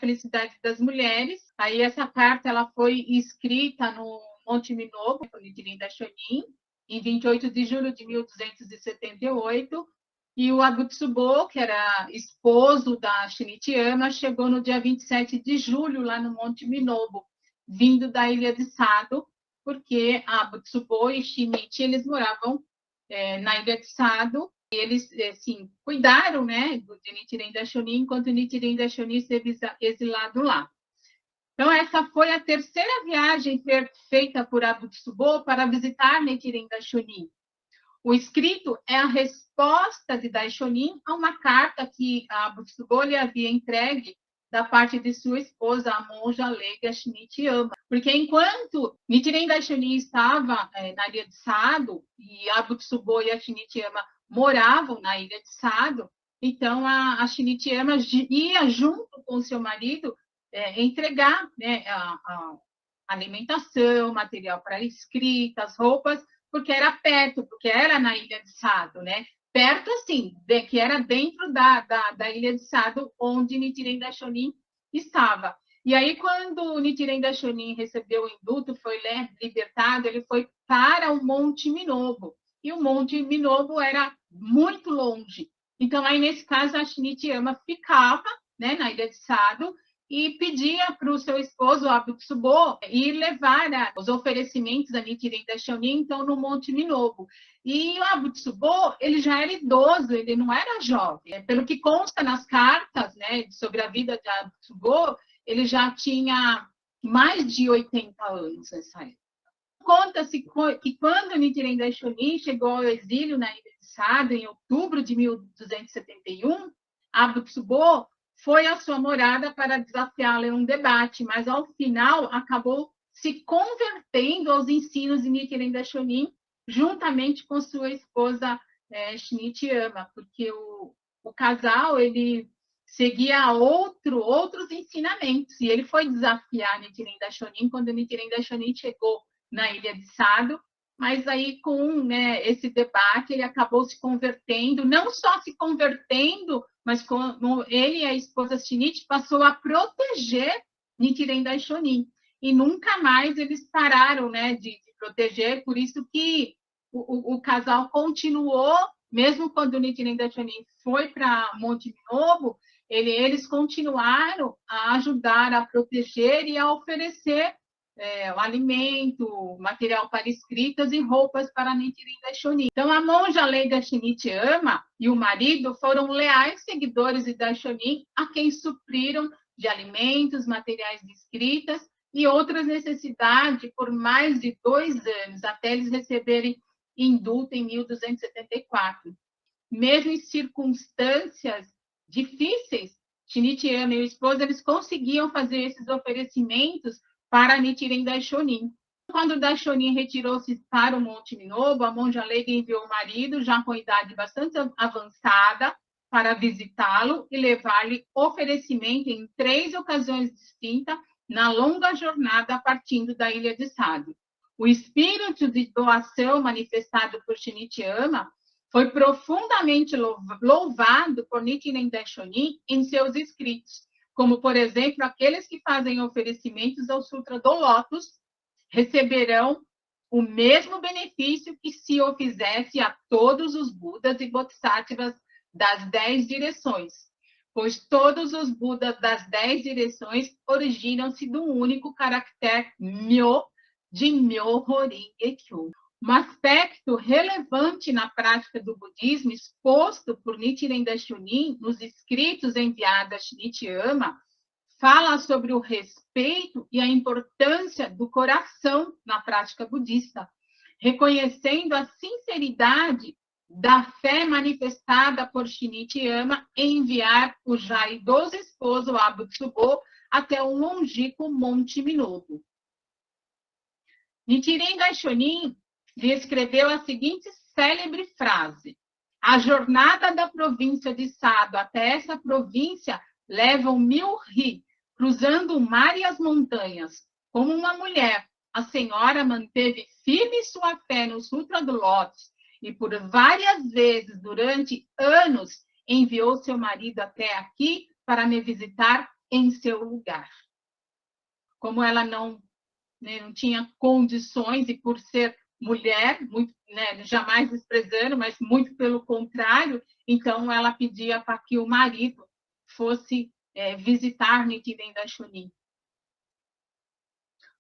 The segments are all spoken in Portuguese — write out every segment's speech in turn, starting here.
felicidade das mulheres. Aí essa carta ela foi escrita no Monte Minobo, no Nichiren Daishonin, em 28 de julho de 1278. E o Abutsubo, que era esposo da Shinichi Ama, chegou no dia 27 de julho lá no Monte Minobo, vindo da ilha de Sado, porque Abutsubo e Shinichi eles moravam na ilha de Sado, e eles assim, cuidaram, né, do Nichiren Daishonin, enquanto o Nichiren Daishonin esteve exilado lá. Então, essa foi a terceira viagem feita por Abutsubo para visitar Nichiren Daishonin. O escrito é a resposta de Daishonin a uma carta que Abutsubo lhe havia entregue da parte de sua esposa, a monja leiga Shinichi Ama. Porque enquanto Nichiren Daishonin estava na ilha de Sado e Abutsubo e a Shinichi Ama moravam na ilha de Sado, então a Shinichi Ama ia junto com seu marido entregar, né, a alimentação, material para escritas, roupas, porque era perto, porque era na ilha de Sado, né? Perto, assim, que era dentro da ilha de Sado, onde Nichiren Daishonin estava. E aí, quando o Nichiren Daishonin recebeu o indulto, foi libertado, ele foi para o Monte Minobo. E o Monte Minobo era muito longe. Então, aí, nesse caso, a Shinichi Ama ficava, né, na ilha de Sado, e pedia para o seu esposo, Abutsubo, ir levar os oferecimentos da Nichiren Daishonin, então, no Monte Minobo. E o Abutsubo, ele já era idoso, ele não era jovem. Pelo que consta nas cartas, né, sobre a vida de Abutsubo, ele já tinha mais de 80 anos nessa época. Conta-se que quando Nichiren Daishonin chegou ao exílio na ilha de Sado, em outubro de 1271, Abutsubo foi à sua morada para desafiá-la em um debate, mas ao final acabou se convertendo aos ensinos de Nichiren Daishonin, juntamente com sua esposa Shinichi Ama, porque o casal ele seguia outros ensinamentos, e ele foi desafiar Nichiren Daishonin quando Nichiren Daishonin chegou na ilha de Sado, mas aí com, né, esse debate ele acabou se convertendo, não só se convertendo, mas como ele e a esposa Shinichi passou a proteger Nichiren Daishonin, e nunca mais eles pararam, né, de proteger, por isso que o casal continuou, mesmo quando o Nichiren Daishonin foi para Monte Minobo, eles continuaram a ajudar a proteger e a oferecer o alimento, material para escritas e roupas para Nichiren Daishonin. Então, a monja leiga Shinichi Ama e o marido foram leais seguidores de Daishonin, a quem supriram de alimentos, materiais de escritas e outras necessidades por mais de 2 anos, até eles receberem indulto em 1274. Mesmo em circunstâncias difíceis, Shinichi Ama e o esposo eles conseguiam fazer esses oferecimentos para Nichiren Daishonin. Quando Daishonin retirou-se para o Monte Minobo, a monja leiga enviou o marido, já com idade bastante avançada, para visitá-lo e levar-lhe oferecimento em 3 ocasiões distintas na longa jornada partindo da ilha de Sado. O espírito de doação manifestado por Shinichi Ama foi profundamente louvado por Nichiren Daishonin em seus escritos, como, por exemplo, aqueles que fazem oferecimentos ao Sutra do Lótus receberão o mesmo benefício que se o fizesse a todos os Budas e Bodhisattvas das 10 direções, pois todos os Budas das 10 direções originam-se do único caractere Myo de Myoho Renge-kyo. Um aspecto relevante na prática do budismo exposto por Nichiren Daishonin nos escritos enviados a Shinichi Ama fala sobre o respeito e a importância do coração na prática budista, reconhecendo a sinceridade da fé manifestada por Shinichi Ama em enviar o já idoso esposo Abutsubo até o longínquo Monte Minobo. Nichiren Daishonin lhe escreveu a seguinte célebre frase: a jornada da província de Sado até essa província levam 1000 ri, cruzando o mar e as montanhas. Como uma mulher, a senhora manteve firme sua fé no Sutra do Lótus e por várias vezes, durante anos, enviou seu marido até aqui para me visitar em seu lugar. Como ela não, né, não tinha condições, e por ser mulher, muito, né, jamais desprezando, mas muito pelo contrário, então ela pedia para que o marido fosse visitar Nichiren Daishonin.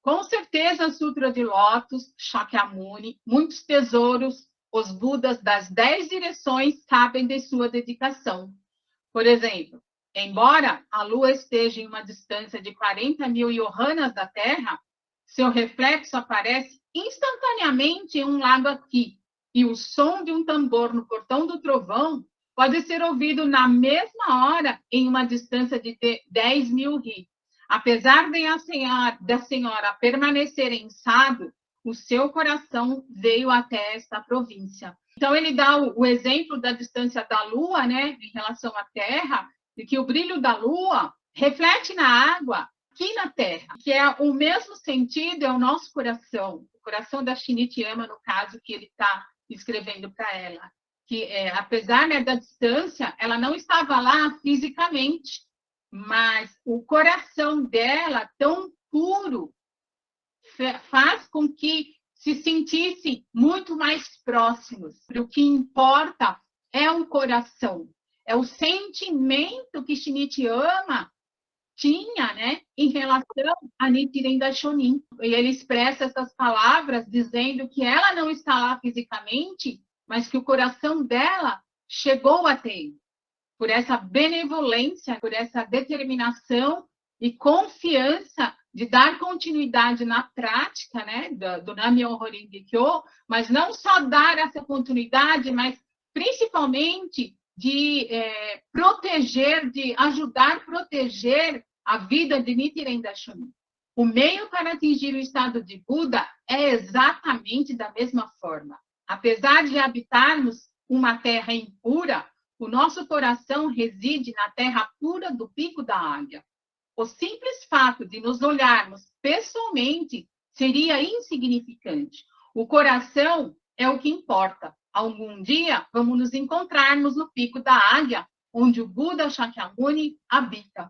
Com certeza, Sutra de Lótus, Shakyamuni, muitos tesouros, os Budas das 10 direções sabem de sua dedicação. Por exemplo, embora a Lua esteja em uma distância de 40.000 yohanas da Terra, seu reflexo aparece instantaneamente em um lado aqui, e o som de um tambor no portão do trovão pode ser ouvido na mesma hora em uma distância de 10.000 ri. Apesar de da senhora permanecer em Sado, o seu coração veio até esta província. Então, ele dá o exemplo da distância da Lua, né, em relação à Terra, de que o brilho da Lua reflete na água aqui na Terra, que é o mesmo sentido, é o nosso coração, o coração da Shinichiyama, no caso, que ele está escrevendo para ela. Que, apesar, né, da distância, ela não estava lá fisicamente, mas o coração dela, tão puro, faz com que se sentissem muito mais próximos. O que importa é o coração, é o sentimento que Shinichiyama tinha, né, em relação a Nichiren Daishonin. E ele expressa essas palavras dizendo que ela não está lá fisicamente, mas que o coração dela chegou até ele. Por essa benevolência, por essa determinação e confiança de dar continuidade na prática, né, do Nam-myoho Renge-kyo, mas não só dar essa continuidade, mas principalmente de proteger, de ajudar a proteger a vida de Nichiren Daishonin. O meio para atingir o estado de Buda é exatamente da mesma forma. Apesar de habitarmos uma terra impura, o nosso coração reside na terra pura do Pico da Águia. O simples fato de nos olharmos pessoalmente seria insignificante. O coração é o que importa. Algum dia vamos nos encontrarmos no Pico da Águia, onde o Buda Shakyamuni habita.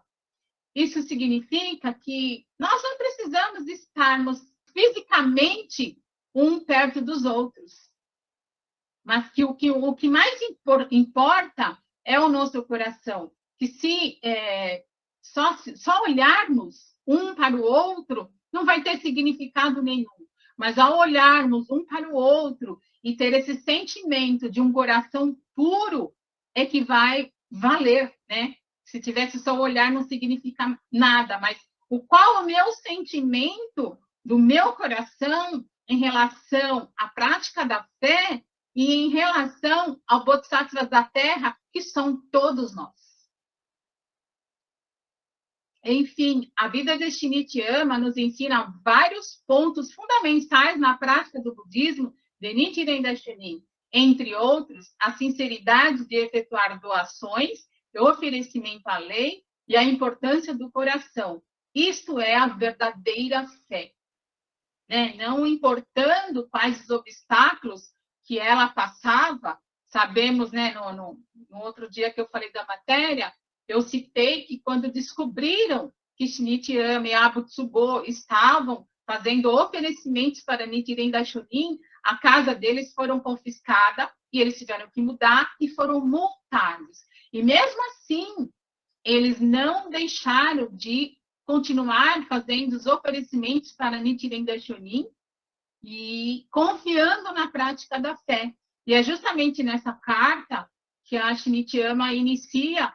Isso significa que nós não precisamos estarmos fisicamente um perto dos outros, mas que o que mais importa é o nosso coração. Que se só olharmos um para o outro, não vai ter significado nenhum. Mas ao olharmos um para o outro e ter esse sentimento de um coração puro, é que vai valer, né? Se tivesse só olhar, não significa nada, mas qual o meu sentimento do meu coração em relação à prática da fé e em relação ao Bodhisattvas da Terra, que são todos nós. Enfim, a vida de Shinichiyama nos ensina vários pontos fundamentais na prática do budismo de Nichiren Daishonin, entre outros, a sinceridade de efetuar doações, o oferecimento à lei e a importância do coração. Isto é a verdadeira fé. Né? Não importando quais os obstáculos que ela passava, sabemos, né, no outro dia que eu falei da matéria, eu citei que quando descobriram que Shinichiyama e Abu Tsubo estavam fazendo oferecimentos para Nichiren Daishonin, a casa deles foram confiscada e eles tiveram que mudar e foram multados. E mesmo assim, eles não deixaram de continuar fazendo os oferecimentos para Nichiren Daishonin e confiando na prática da fé. E é justamente nessa carta que a Shinichiyama inicia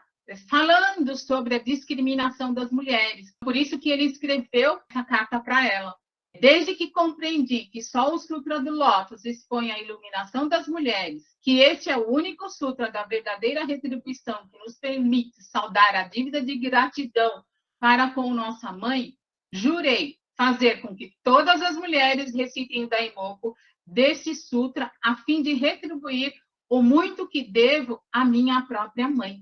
falando sobre a discriminação das mulheres. Por isso que ele escreveu essa carta para ela. Desde que compreendi que só o Sutra do Lótus expõe a iluminação das mulheres, que este é o único sutra da verdadeira retribuição que nos permite saldar a dívida de gratidão para com nossa mãe, jurei fazer com que todas as mulheres recitem o Daimoku desse sutra a fim de retribuir o muito que devo à minha própria mãe.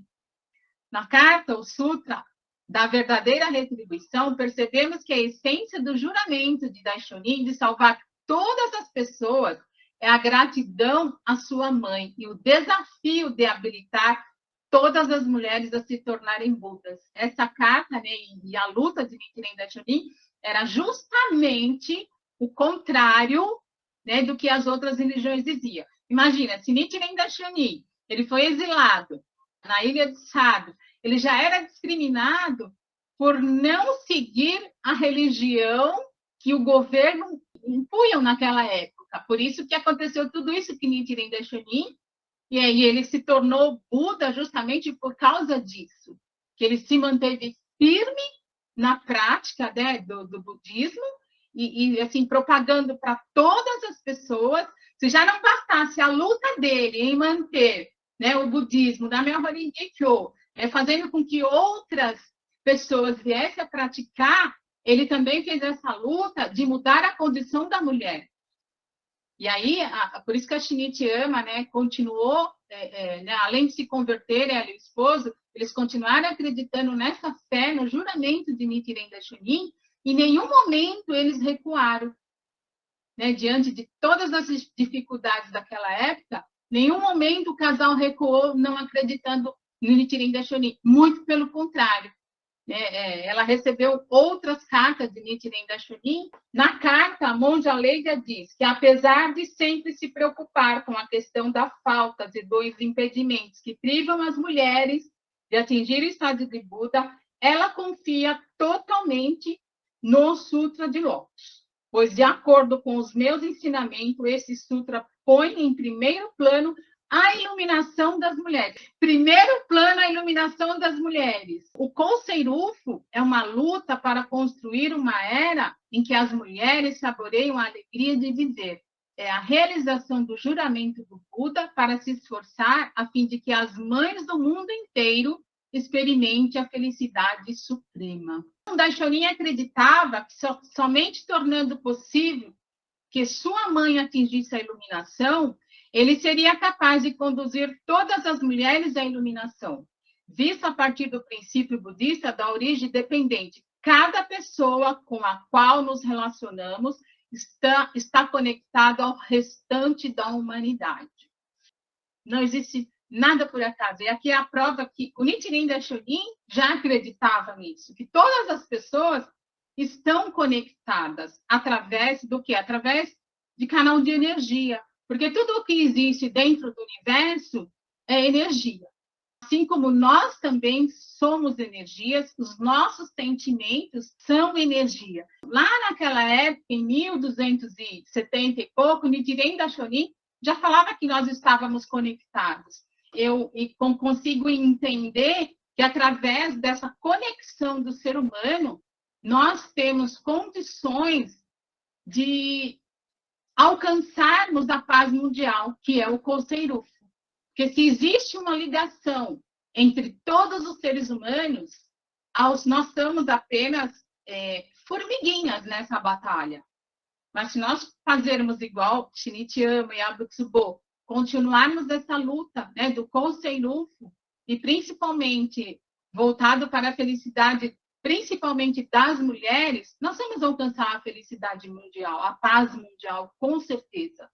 Na carta, o sutra da verdadeira retribuição, percebemos que a essência do juramento de Daishonin de salvar todas as pessoas é a gratidão à sua mãe e o desafio de habilitar todas as mulheres a se tornarem Budas. Essa carta, né, e a luta de Nichiren Daishonin era justamente o contrário, né, do que as outras religiões diziam. Imagina, se Nichiren Daishonin ele foi exilado na ilha de Sado, ele já era discriminado por não seguir a religião que o governo impunha naquela época. Por isso que aconteceu tudo isso que Nichiren Daishonin, e aí ele se tornou Buda justamente por causa disso, que ele se manteve firme na prática, né, do budismo e assim propagando para todas as pessoas. Se já não bastasse a luta dele em manter, né, o budismo da Myoho-renge Kyo, fazendo com que outras pessoas viessem a praticar, ele também fez essa luta de mudar a condição da mulher. E aí, por isso que a Shinichi Ama, né, continuou, né, além de se converter, ela e o esposo, eles continuaram acreditando nessa fé, no juramento de Nichiren Daishonin, e em nenhum momento eles recuaram, né, diante de todas as dificuldades daquela época, nenhum momento o casal recuou não acreditando no Nichiren Daishonin, muito pelo contrário. Ela recebeu outras cartas de Nichiren Daishonin. Na carta, a monja Leida diz que, apesar de sempre se preocupar com a questão da falta de dois impedimentos que privam as mulheres de atingir o estado de Buda, ela confia totalmente no Sutra de Lótus, pois, de acordo com os meus ensinamentos, esse sutra põe em primeiro plano a iluminação das mulheres. Primeiro plano, a iluminação das mulheres. O Kousei-rufu é uma luta para construir uma era em que as mulheres saboreiam a alegria de viver. É a realização do juramento do Buda para se esforçar a fim de que as mães do mundo inteiro experimentem a felicidade suprema. Daishonin acreditava que somente tornando possível que sua mãe atingisse a iluminação, ele seria capaz de conduzir todas as mulheres à iluminação, visto a partir do princípio budista da origem dependente. Cada pessoa com a qual nos relacionamos está conectada ao restante da humanidade. Não existe nada por acaso. E aqui é a prova que o Nichiren Daishonin já acreditava nisso, que todas as pessoas estão conectadas através do quê? Através de canal de energia. Porque tudo o que existe dentro do universo é energia. Assim como nós também somos energias, os nossos sentimentos são energia. Lá naquela época, em 1270 e pouco, Nichiren Daishonin já falava que nós estávamos conectados. Eu consigo entender que, através dessa conexão do ser humano, nós temos condições de alcançarmos a paz mundial, que é o Kousei-rufu. Porque se existe uma ligação entre todos os seres humanos, nós estamos apenas formiguinhas nessa batalha. Mas se nós fazermos igual Shinichi Ama e Abutsubo, continuarmos essa luta, né, do Kousei-rufu, e principalmente voltado para a felicidade, principalmente das mulheres, nós vamos alcançar a felicidade mundial, a paz mundial, com certeza.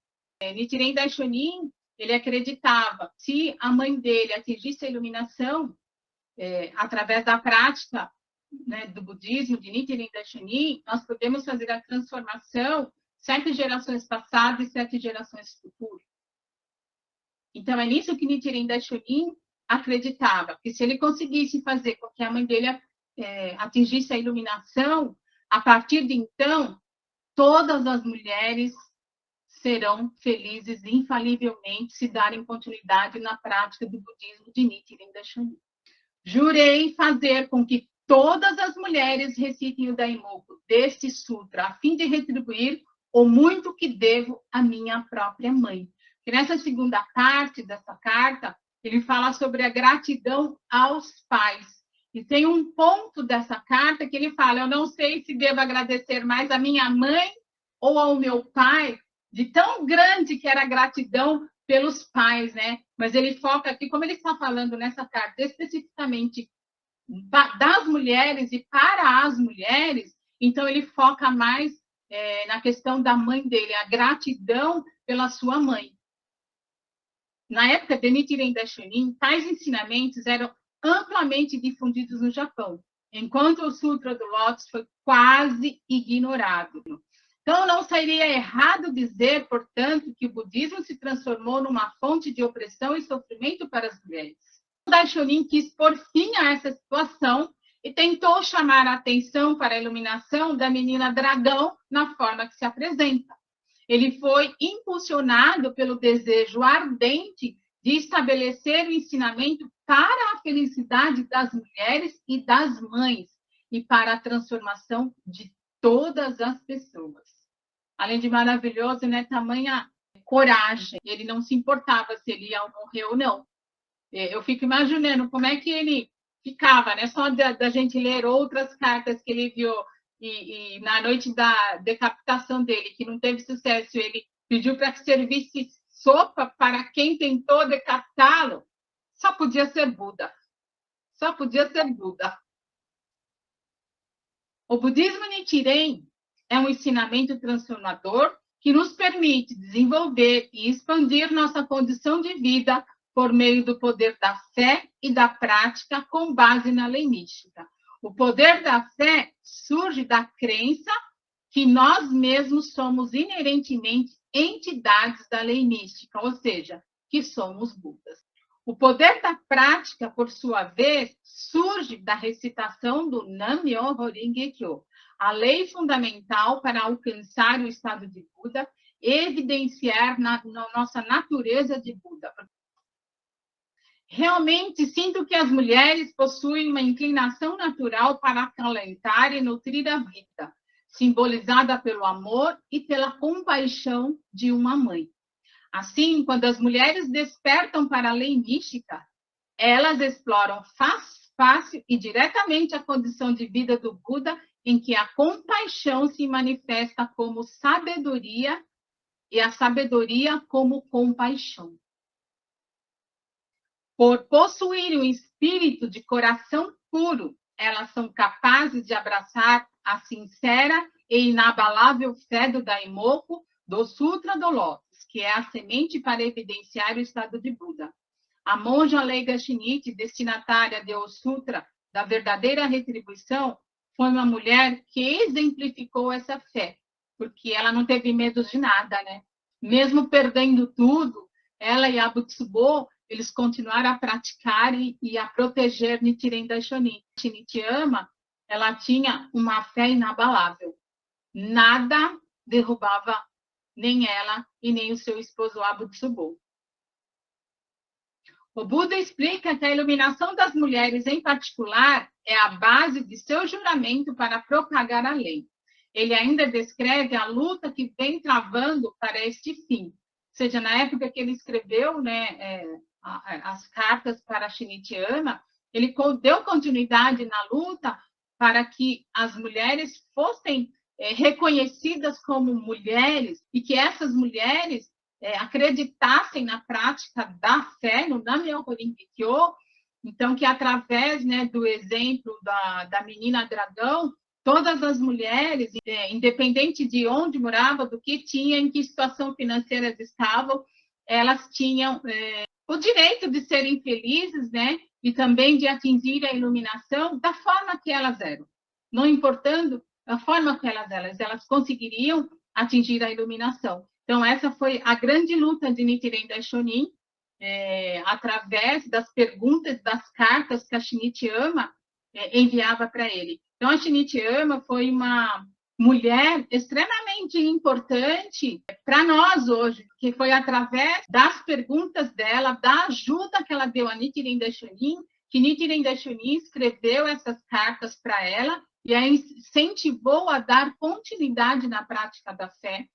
Nichiren Daishonin, ele acreditava que se a mãe dele atingisse a iluminação através da prática, né, do budismo, de Nichiren Daishonin, nós podemos fazer a transformação 7 gerações passadas e 7 gerações futuras. Então, é nisso que Nichiren Daishonin acreditava, que se ele conseguisse fazer com que a mãe dele atingisse a iluminação, a partir de então, todas as mulheres serão felizes infalivelmente se darem continuidade na prática do budismo de Nichiren Daishonin. Jurei fazer com que todas as mulheres recitem o Daimoku deste sutra, a fim de retribuir o muito que devo à minha própria mãe. E nessa segunda parte dessa carta, ele fala sobre a gratidão aos pais. E tem um ponto dessa carta que ele fala: eu não sei se devo agradecer mais à minha mãe ou ao meu pai, de tão grande que era a gratidão pelos pais, né? Mas ele foca aqui, como ele está falando nessa carta especificamente das mulheres e para as mulheres, então ele foca mais na questão da mãe dele, a gratidão pela sua mãe. Na época de Nichiren Daishonin, tais ensinamentos eram amplamente difundidos no Japão, enquanto o Sutra do Lótus foi quase ignorado. Então, não seria errado dizer, portanto, que o budismo se transformou numa fonte de opressão e sofrimento para as mulheres. O Daishonin quis pôr fim a essa situação e tentou chamar a atenção para a iluminação da menina dragão na forma que se apresenta. Ele foi impulsionado pelo desejo ardente de estabelecer o ensinamento para a felicidade das mulheres e das mães e para a transformação de todas as pessoas. Além de maravilhoso, né, tamanha coragem. Ele não se importava se ele ia morrer ou não. Eu fico imaginando como é que ele ficava, né? Só da gente ler outras cartas que ele viu e na noite da decapitação dele, que não teve sucesso, ele pediu para que servisse sopa para quem tentou decapitá-lo. Só podia ser Buda. Só podia ser Buda. O budismo Nichiren é um ensinamento transformador que nos permite desenvolver e expandir nossa condição de vida por meio do poder da fé e da prática com base na lei mística. O poder da fé surge da crença que nós mesmos somos inerentemente entidades da lei mística, ou seja, que somos Budas. O poder da prática, por sua vez, surge da recitação do Nam-myoho Renge-kyo, a lei fundamental para alcançar o estado de Buda e evidenciar na nossa natureza de Buda. Realmente sinto que as mulheres possuem uma inclinação natural para acalentar e nutrir a vida, simbolizada pelo amor e pela compaixão de uma mãe. Assim, quando as mulheres despertam para a lei mística, elas exploram fácil e diretamente a condição de vida do Buda, em que a compaixão se manifesta como sabedoria e a sabedoria como compaixão. Por possuir um espírito de coração puro, elas são capazes de abraçar a sincera e inabalável fé do Daimoku do Sutra do Lótus, que é a semente para evidenciar o estado de Buda. A monja leiga Shinichi, destinatária do Sutra da verdadeira retribuição, foi uma mulher que exemplificou essa fé, porque ela não teve medo de nada, né? Mesmo perdendo tudo, ela e a Butsubo, eles continuaram a praticar e a proteger Nichiren Daishonin. Shinichi Ama, ela tinha uma fé inabalável. Nada derrubava nem ela e nem o seu esposo Abutsubo. O Buda explica que a iluminação das mulheres, em particular, é a base de seu juramento para propagar a lei. Ele ainda descreve a luta que vem travando para este fim. Ou seja, na época que ele escreveu, né, as cartas para Shinichi Ama, ele deu continuidade na luta para que as mulheres fossem reconhecidas como mulheres e que essas mulheres acreditassem na prática da fé, no Nam-myoho Renge-kyo, então que através, né, do exemplo da menina dragão, todas as mulheres, independente de onde morava, do que tinha, em que situação financeira estavam, elas tinham o direito de serem felizes, né, e também de atingir a iluminação da forma que elas eram. Não importando a forma que elas conseguiriam atingir a iluminação. Então, essa foi a grande luta de Nichiren Daishonin, através das perguntas, das cartas que a Shinichi Ama enviava para ele. Então, a Shinichi Ama foi uma mulher extremamente importante para nós hoje, que foi através das perguntas dela, da ajuda que ela deu a Nichiren Daishonin, que Nichiren Daishonin escreveu essas cartas para ela e a incentivou a dar continuidade na prática da fé,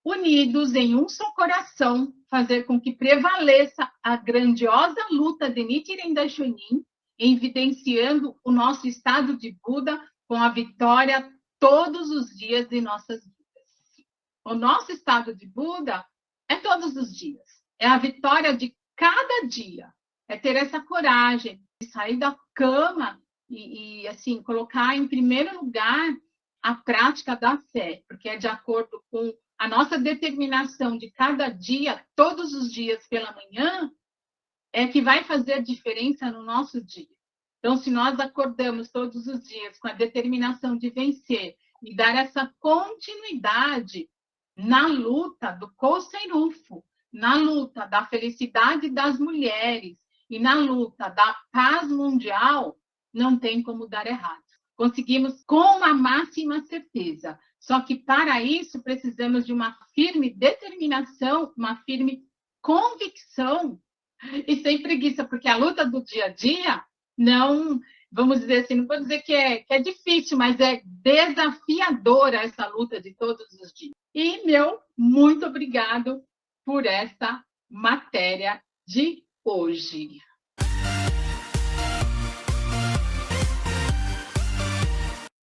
unidos em um só coração, fazer com que prevaleça a grandiosa luta de Nichiren Daishonin, evidenciando o nosso estado de Buda com a vitória todos os dias de nossas vidas. O nosso estado de Buda é todos os dias, é a vitória de cada dia, é ter essa coragem de sair da cama e assim, colocar em primeiro lugar a prática da fé, porque é de acordo com A nossa determinação de cada dia, todos os dias pela manhã, é que vai fazer a diferença no nosso dia. Então, se nós acordamos todos os dias com a determinação de vencer e dar essa continuidade na luta do Coceirufo, na luta da felicidade das mulheres e na luta da paz mundial, não tem como dar errado. Conseguimos com a máxima certeza. Só que para isso precisamos de uma firme determinação, uma firme convicção e sem preguiça, porque a luta do dia a dia não, vamos dizer assim, não vou dizer que é difícil, mas é desafiadora essa luta de todos os dias. E meu muito obrigado por esta matéria de hoje.